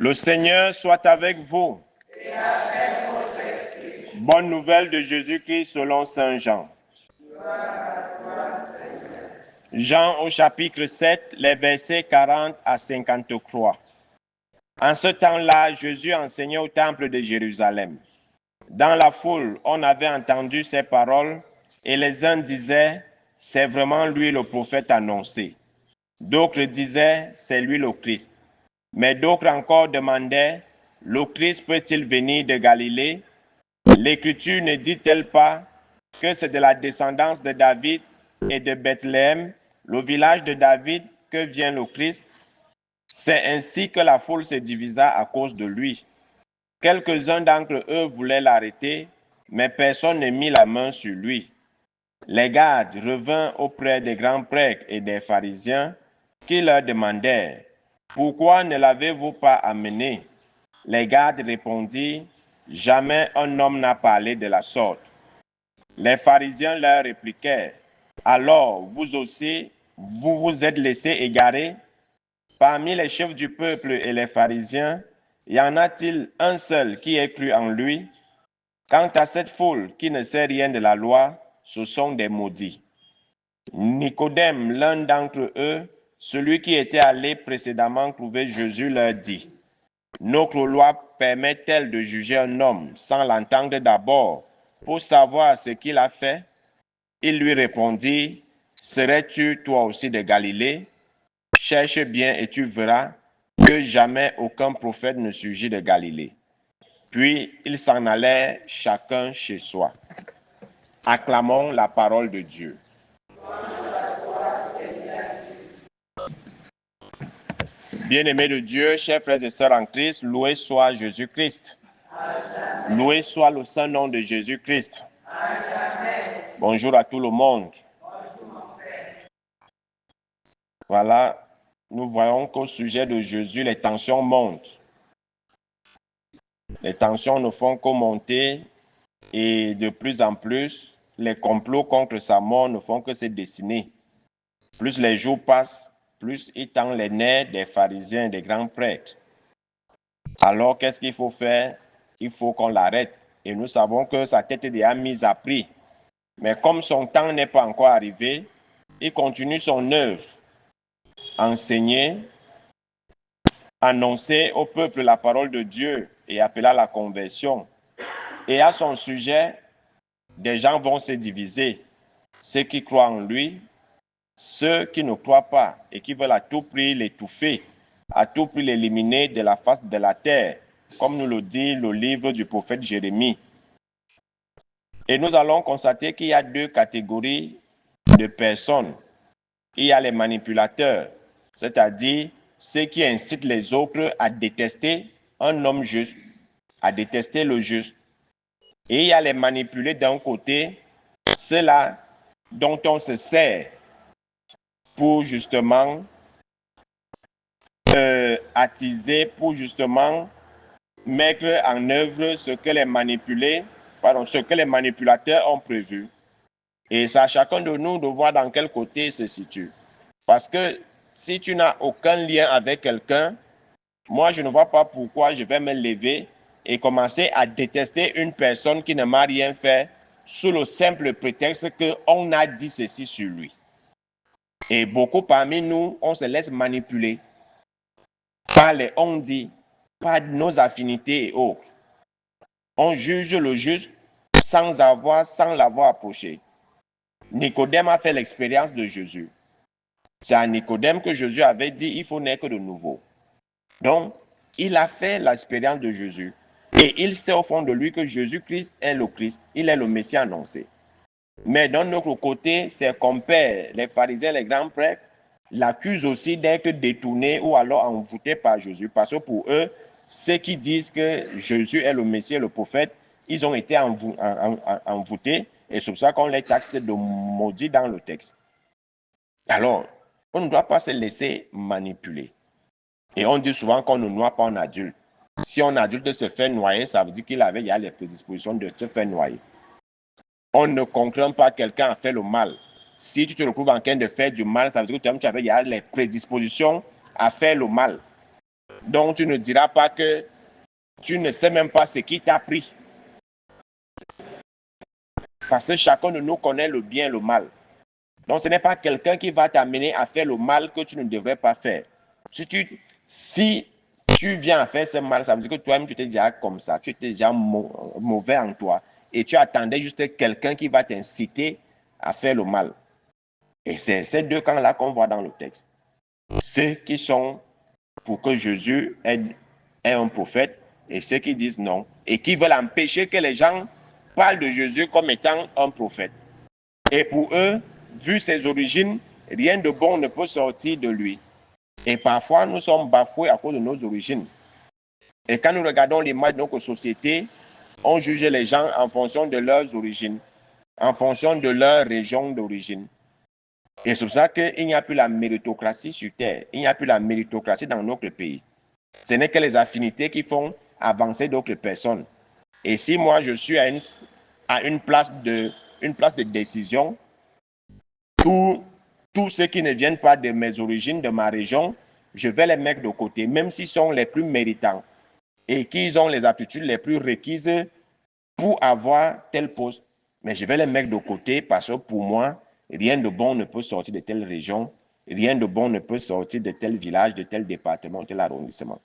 Le Seigneur soit avec vous. Et avec votre esprit. Bonne nouvelle de Jésus-Christ selon Saint Jean. Gloire à toi, Seigneur. Jean au chapitre 7, les versets 40 à 53. En ce temps-là, Jésus enseignait au temple de Jérusalem. Dans la foule, on avait entendu ces paroles et les uns disaient, c'est vraiment lui le prophète annoncé. D'autres disaient, c'est lui le Christ. Mais d'autres encore demandaient, le Christ peut-il venir de Galilée? L'Écriture ne dit-elle pas que c'est de la descendance de David et de Bethléem, le village de David, que vient le Christ? C'est ainsi que la foule se divisa à cause de lui. Quelques-uns d'entre eux voulaient l'arrêter, mais personne ne mit la main sur lui. Les gardes revinrent auprès des grands prêtres et des pharisiens qui leur demandèrent, « Pourquoi ne l'avez-vous pas amené ?» Les gardes répondirent, « Jamais un homme n'a parlé de la sorte. » Les pharisiens leur répliquèrent, « Alors, vous aussi, vous vous êtes laissés égarer? Parmi les chefs du peuple et les pharisiens, y en a-t-il un seul qui ait cru en lui? Quant à cette foule qui ne sait rien de la loi, ce sont des maudits. » Nicodème, l'un d'entre eux, celui qui était allé précédemment trouver Jésus, leur dit, « Notre loi permet-elle de juger un homme sans l'entendre d'abord pour savoir ce qu'il a fait? » Il lui répondit, « Serais-tu toi aussi de Galilée? Cherche bien et tu verras que jamais aucun prophète ne surgit de Galilée. » Puis ils s'en allèrent chacun chez soi. Acclamons la parole de Dieu. Bien-aimés de Dieu, chers frères et sœurs en Christ, loué soit Jésus-Christ. Loué soit le saint nom de Jésus-Christ. Bonjour à tout le monde. Voilà, nous voyons qu'au sujet de Jésus, les tensions montent. Les tensions ne font qu'augmenter et de plus en plus, les complots contre sa mort ne font que se dessiner. Plus les jours passent, plus il tend les nerfs des pharisiens et des grands prêtres. Alors, qu'est-ce qu'il faut faire? Il faut qu'on l'arrête. Et nous savons que sa tête est déjà mise à prix. Mais comme son temps n'est pas encore arrivé, il continue son œuvre. Enseigner, annoncer au peuple la parole de Dieu et appeler à la conversion. Et à son sujet, des gens vont se diviser. Ceux qui croient en lui, ceux qui ne croient pas et qui veulent à tout prix l'étouffer, à tout prix l'éliminer de la face de la terre, comme nous le dit le livre du prophète Jérémie. Et nous allons constater qu'il y a deux catégories de personnes. Il y a les manipulateurs, c'est-à-dire ceux qui incitent les autres à détester un homme juste, à détester le juste. Et il y a les manipulés d'un côté, ceux-là dont on se sert pour justement attiser, pour justement mettre en œuvre ce que les manipulateurs ont prévu. Et c'est à chacun de nous de voir dans quel côté il se situe. Parce que si tu n'as aucun lien avec quelqu'un, moi je ne vois pas pourquoi je vais me lever et commencer à détester une personne qui ne m'a rien fait sous le simple prétexte qu'on a dit ceci sur lui. Et beaucoup parmi nous, on se laisse manipuler par les on-dit, par nos affinités et autres. On juge le juste sans l'avoir approché. Nicodème a fait l'expérience de Jésus. C'est à Nicodème que Jésus avait dit, il faut naître de nouveau. Donc, il a fait l'expérience de Jésus. Et il sait au fond de lui que Jésus-Christ est le Christ, il est le Messie annoncé. Mais d'un autre côté, ses compères, les pharisiens, les grands prêtres, l'accusent aussi d'être détournés ou alors envoûtés par Jésus. Parce que pour eux, ceux qui disent que Jésus est le Messie, le prophète, ils ont été envoûtés et c'est pour ça qu'on les taxe de maudits dans le texte. Alors, on ne doit pas se laisser manipuler. Et on dit souvent qu'on ne noie pas un adulte. Si un adulte se fait noyer, ça veut dire qu'il avait les prédispositions de se faire noyer. On ne contraint pas quelqu'un à faire le mal. Si tu te retrouves en train de faire du mal, ça veut dire que tu avais les prédispositions à faire le mal. Donc tu ne diras pas que tu ne sais même pas ce qui t'a pris. Parce que chacun de nous connaît le bien et le mal. Donc ce n'est pas quelqu'un qui va t'amener à faire le mal que tu ne devrais pas faire. Si tu viens à faire ce mal, ça veut dire que toi-même tu étais déjà comme ça, tu étais déjà mauvais en toi et tu attendais juste quelqu'un qui va t'inciter à faire le mal. Et c'est ces deux camps-là qu'on voit dans le texte. Ceux qui sont pour que Jésus est un prophète et ceux qui disent non et qui veulent empêcher que les gens parlent de Jésus comme étant un prophète. Et pour eux, vu ses origines, rien de bon ne peut sortir de lui. Et parfois, nous sommes bafoués à cause de nos origines. Et quand nous regardons l'image de notre société, on juge les gens en fonction de leurs origines, en fonction de leur région d'origine. Et c'est pour ça qu'il n'y a plus la méritocratie sur Terre. Il n'y a plus la méritocratie dans notre pays. Ce n'est que les affinités qui font avancer d'autres personnes. Et si moi, je suis à une place de décision, tous ceux qui ne viennent pas de mes origines, de ma région, je vais les mettre de côté, même s'ils sont les plus méritants et qu'ils ont les aptitudes les plus requises pour avoir tel poste. Mais je vais les mettre de côté parce que pour moi, rien de bon ne peut sortir de telle région, rien de bon ne peut sortir de tel village, de tel département, de tel arrondissement.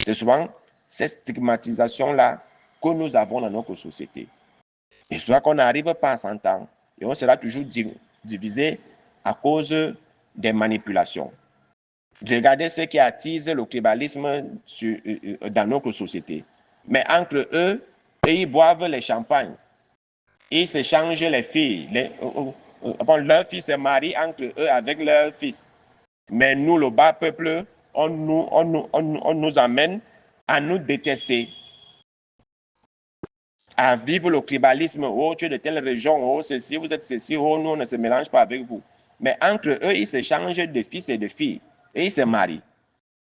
C'est souvent cette stigmatisation-là que nous avons dans notre société. Et soit qu'on n'arrive pas à s'entendre et on sera toujours divisé à cause des manipulations. Regardez ce qui attise le tribalisme dans notre société. Mais entre eux, ils boivent les champagnes. Ils s'échangent les filles. Leurs fils se marient entre eux avec leurs fils. Mais nous, le bas peuple, on nous amène à nous détester, à vivre le tribalisme. Oh, tu es de telle région, oh, ceci, vous êtes ceci, oh, nous, on ne se mélange pas avec vous. Mais entre eux, ils s'échangent de fils et de filles et ils se marient.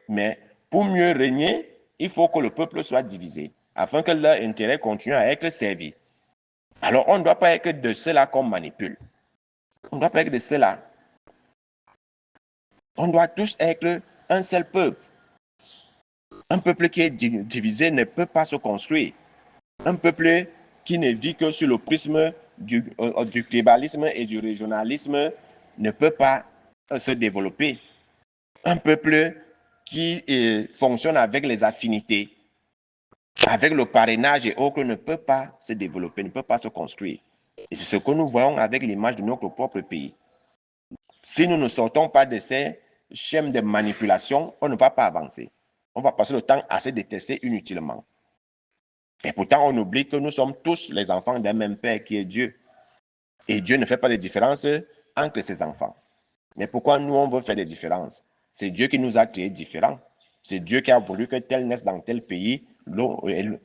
Mais pour mieux régner, il faut que le peuple soit divisé afin que leur intérêt continue à être servi. Alors, on ne doit pas être de cela qu'on manipule. On ne doit pas être de cela. On doit tous être un seul peuple. Un peuple qui est divisé ne peut pas se construire. Un peuple qui ne vit que sur le prisme du tribalisme et du régionalisme ne peut pas se développer. Un peuple qui fonctionne avec les affinités, avec le parrainage et autres, ne peut pas se développer, ne peut pas se construire. Et c'est ce que nous voyons avec l'image de notre propre pays. Si nous ne sortons pas de ces schèmes de manipulation, on ne va pas avancer. On va passer le temps à se détester inutilement. Et pourtant, on oublie que nous sommes tous les enfants d'un même Père qui est Dieu. Et Dieu ne fait pas de différence entre ses enfants. Mais pourquoi nous, on veut faire des différences? C'est Dieu qui nous a créés différents. C'est Dieu qui a voulu que tel naisse dans tel pays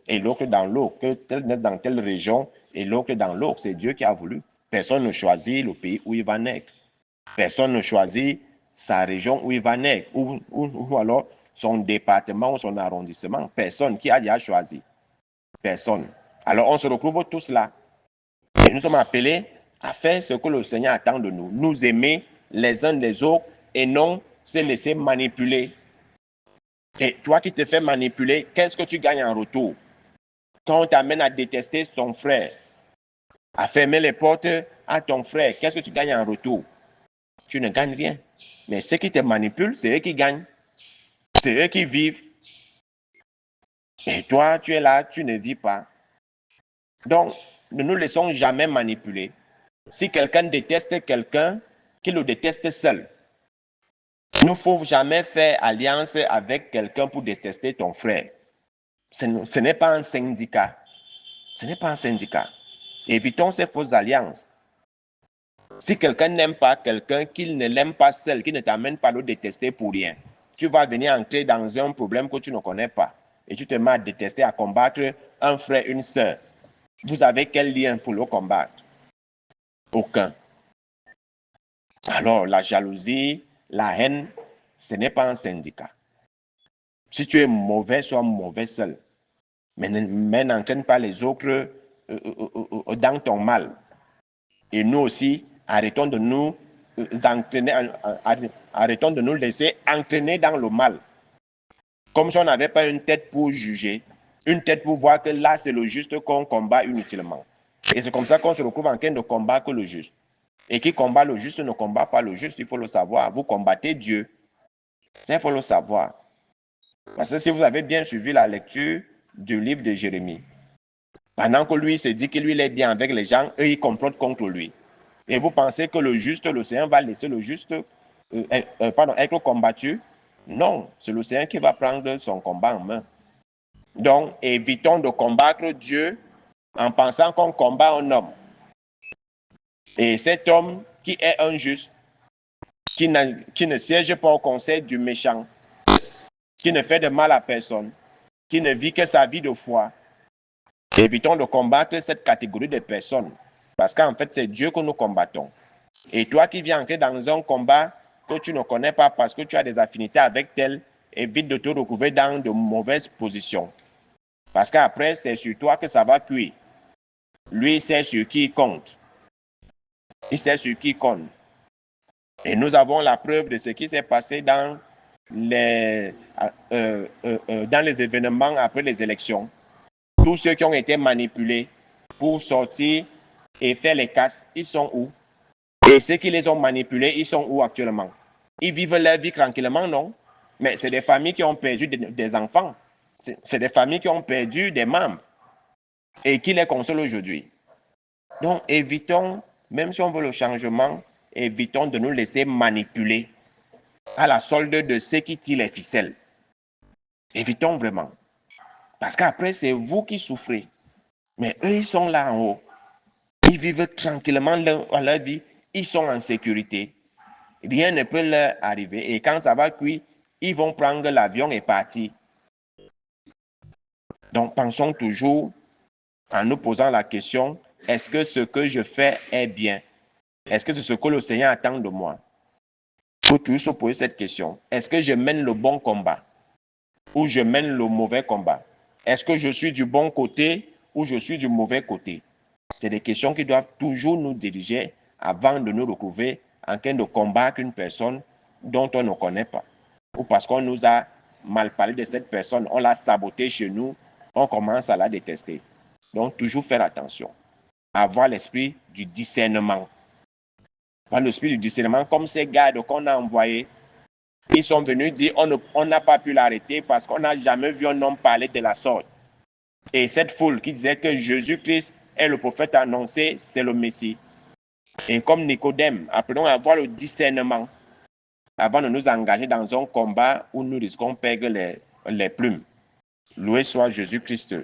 et l'autre dans l'autre, que tel naisse dans telle région et l'autre dans l'autre. C'est Dieu qui a voulu. Personne ne choisit le pays où il va naître. Personne ne choisit sa région où il va naître, ou alors son département ou son arrondissement. Personne qui a déjà choisi. Personne. Alors on se retrouve tous là. Et nous sommes appelés à faire ce que le Seigneur attend de nous. Nous aimer les uns les autres et non se laisser manipuler. Et toi qui te fais manipuler, qu'est-ce que tu gagnes en retour? Quand on t'amène à détester ton frère, à fermer les portes à ton frère, qu'est-ce que tu gagnes en retour? Tu ne gagnes rien. Mais ceux qui te manipulent, c'est eux qui gagnent. C'est eux qui vivent. Et toi, tu es là, tu ne vis pas. Donc, ne nous laissons jamais manipuler. Si quelqu'un déteste quelqu'un, qu'il le déteste seul. Il ne faut jamais faire alliance avec quelqu'un pour détester ton frère. Ce n'est pas un syndicat. Ce n'est pas un syndicat. Évitons ces fausses alliances. Si quelqu'un n'aime pas quelqu'un, qu'il ne l'aime pas seul, qu'il ne t'amène pas à le détester pour rien, tu vas venir entrer dans un problème que tu ne connais pas. Et tu te mets à détester, à combattre un frère, une sœur. Vous avez quel lien pour le combattre? Aucun. Alors, la jalousie, la haine, ce n'est pas un syndicat. Si tu es mauvais, sois mauvais seul. Mais n'entraîne pas les autres dans ton mal. Et nous aussi, arrêtons de nous entraîner, arrêtons de nous laisser entraîner dans le mal. Comme si on n'avait pas une tête pour juger, une tête pour voir que là, c'est le juste qu'on combat inutilement. Et c'est comme ça qu'on se retrouve en train de combattre le juste. Et qui combat le juste ne combat pas le juste, il faut le savoir. Vous combattez Dieu. Ça, il faut le savoir. Parce que si vous avez bien suivi la lecture du livre de Jérémie, pendant que lui se dit que lui, il est bien avec les gens, eux, ils complotent contre lui. Et vous pensez que le juste, le Seigneur va laisser le juste être combattu? Non, c'est le Seigneur qui va prendre son combat en main. Donc, évitons de combattre Dieu en pensant qu'on combat un homme. Et cet homme qui est injuste, qui ne siège pas au conseil du méchant, qui ne fait de mal à personne, qui ne vit que sa vie de foi, évitons de combattre cette catégorie de personnes. Parce qu'en fait, c'est Dieu que nous combattons. Et toi qui viens entrer dans un combat que tu ne connais pas parce que tu as des affinités avec tel, évite de te retrouver dans de mauvaises positions. Parce qu'après, c'est sur toi que ça va cuire. Lui, c'est sur qui il compte. Il sait sur qui il compte. Et nous avons la preuve de ce qui s'est passé dans les événements après les élections. Tous ceux qui ont été manipulés pour sortir et faire les casses, ils sont où? Et ceux qui les ont manipulés, ils sont où actuellement? Ils vivent leur vie tranquillement, non? Mais c'est des familles qui ont perdu des enfants. C'est des familles qui ont perdu des membres. Et qui les consolent aujourd'hui? Donc, évitons, même si on veut le changement, évitons de nous laisser manipuler à la solde de ceux qui tirent les ficelles. Évitons vraiment. Parce qu'après, c'est vous qui souffrez. Mais eux, ils sont là en haut. Ils vivent tranquillement leur vie. Ils sont en sécurité. Rien ne peut leur arriver. Et quand ça va cuire, ils vont prendre l'avion et partir. Donc, pensons toujours en nous posant la question, est-ce que ce que je fais est bien? Est-ce que c'est ce que le Seigneur attend de moi? Il faut toujours se poser cette question. Est-ce que je mène le bon combat ou je mène le mauvais combat? Est-ce que je suis du bon côté ou je suis du mauvais côté? C'est des questions qui doivent toujours nous diriger avant de nous retrouver en train de combattre une personne dont on ne connaît pas. Ou parce qu'on nous a mal parlé de cette personne, on l'a sabotée chez nous, on commence à la détester. Donc, toujours faire attention. Avoir l'esprit du discernement. Avoir l'esprit du discernement comme ces gardes qu'on a envoyés. Ils sont venus dire on n'a pas pu l'arrêter parce qu'on n'a jamais vu un homme parler de la sorte. Et cette foule qui disait que Jésus-Christ est le prophète annoncé, c'est le Messie. Et comme Nicodème, apprenons à avoir le discernement avant de nous engager dans un combat où nous risquons de perdre les plumes. Loué soit Jésus-Christ.